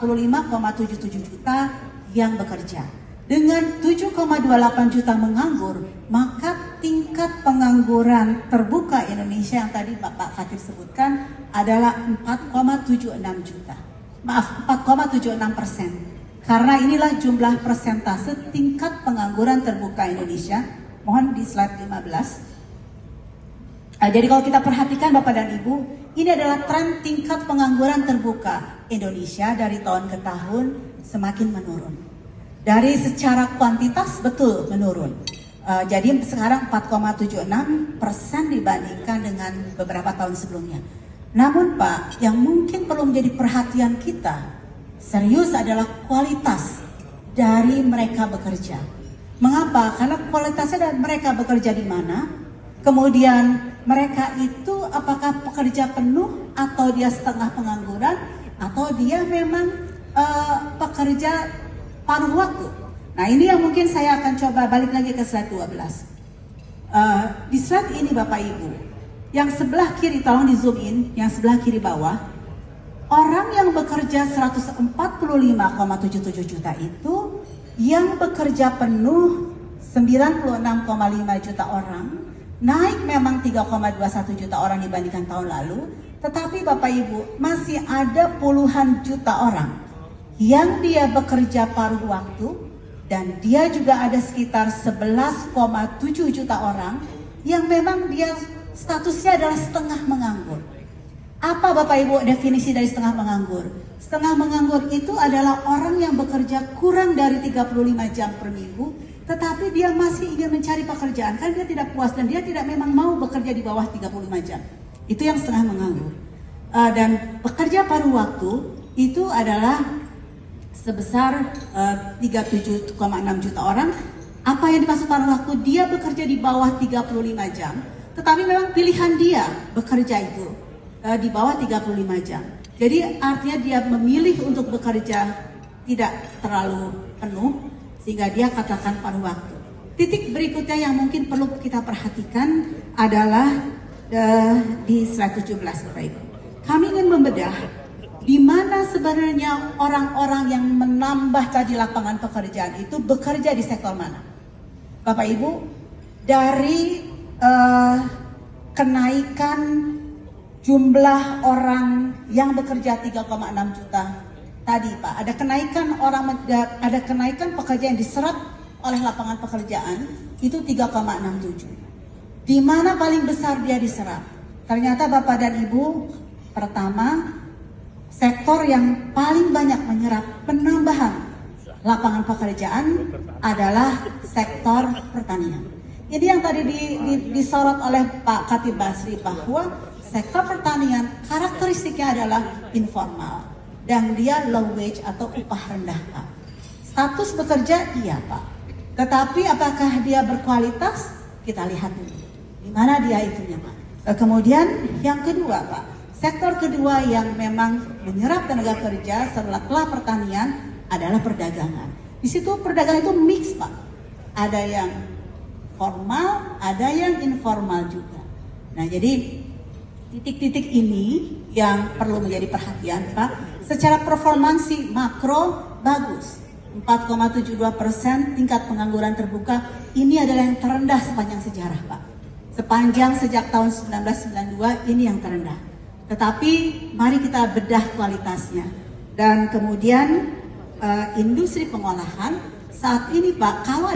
45,77 juta yang bekerja. Dengan 7,28 juta menganggur, maka tingkat pengangguran terbuka Indonesia yang tadi Bapak Khatib sebutkan adalah 4,76 juta. Maaf, 4,76%. Karena inilah jumlah persentase tingkat pengangguran terbuka Indonesia. Mohon di slide 15. Jadi kalau kita perhatikan Bapak dan Ibu, ini adalah tren tingkat pengangguran terbuka Indonesia dari tahun ke tahun semakin menurun. Dari secara kuantitas betul menurun. Jadi sekarang 4,76% dibandingkan dengan beberapa tahun sebelumnya. Namun Pak, yang mungkin perlu menjadi perhatian kita serius adalah kualitas dari mereka bekerja. Mengapa? Karena kualitasnya dari mereka bekerja di mana? Kemudian mereka itu apakah pekerja penuh atau dia setengah pengangguran atau dia memang pekerja paruh waktu. Nah ini yang mungkin saya akan coba balik lagi ke slide 12. Di slide ini Bapak Ibu, yang sebelah kiri tolong di zoom in, yang sebelah kiri bawah, orang yang bekerja 145,77 juta itu, yang bekerja penuh 96,5 juta orang, naik memang 3,21 juta orang dibandingkan tahun lalu, tetapi Bapak Ibu masih ada puluhan juta orang yang dia bekerja paruh waktu, dan dia juga ada sekitar 11,7 juta orang yang memang dia statusnya adalah setengah menganggur. Apa Bapak Ibu definisi dari setengah menganggur? Setengah menganggur itu adalah orang yang bekerja kurang dari 35 jam per minggu, tetapi dia masih ingin mencari pekerjaan karena dia tidak puas dan dia tidak memang mau bekerja di bawah 35 jam. Itu yang setengah menganggur. Dan pekerja paruh waktu itu adalah sebesar 37,6 juta orang. Apa yang dimaksud paruh waktu? Dia bekerja di bawah 35 jam, tetapi memang pilihan dia bekerja itu di bawah 35 jam. Jadi artinya dia memilih untuk bekerja tidak terlalu penuh sehingga dia katakan paruh waktu. Titik berikutnya yang mungkin perlu kita perhatikan adalah di slide 17 Bapak Ibu. Kami ingin membedah di mana sebenarnya orang-orang yang menambah tadi lapangan pekerjaan itu bekerja di sektor mana? Bapak Ibu, dari kenaikan jumlah orang yang bekerja 3,6 juta tadi Pak, ada kenaikan pekerja yang diserap oleh lapangan pekerjaan itu 3,67. Di mana paling besar dia diserap? Ternyata Bapak dan Ibu, pertama, sektor yang paling banyak menyerap penambahan lapangan pekerjaan adalah sektor pertanian. Ini yang tadi disorot oleh Pak Khatib Basri bahwa sektor pertanian karakteristiknya adalah informal dan dia low wage atau upah rendah Pak. Status bekerja iya Pak, tetapi apakah dia berkualitas? Kita lihat dulu di mana dia itunya Pak. Kemudian yang kedua Pak, sektor kedua yang memang menyerap tenaga kerja setelah pertanian adalah perdagangan. Di situ perdagangan itu mix Pak. Ada yang formal, ada yang informal juga. Nah jadi titik-titik ini yang perlu menjadi perhatian Pak. Secara performansi makro bagus. 4,72% tingkat pengangguran terbuka. Ini adalah yang terendah sepanjang sejarah Pak. Sepanjang sejak tahun 1992 ini yang terendah. Tetapi mari kita bedah kualitasnya. Dan kemudian industri pengolahan saat ini Pak, kalau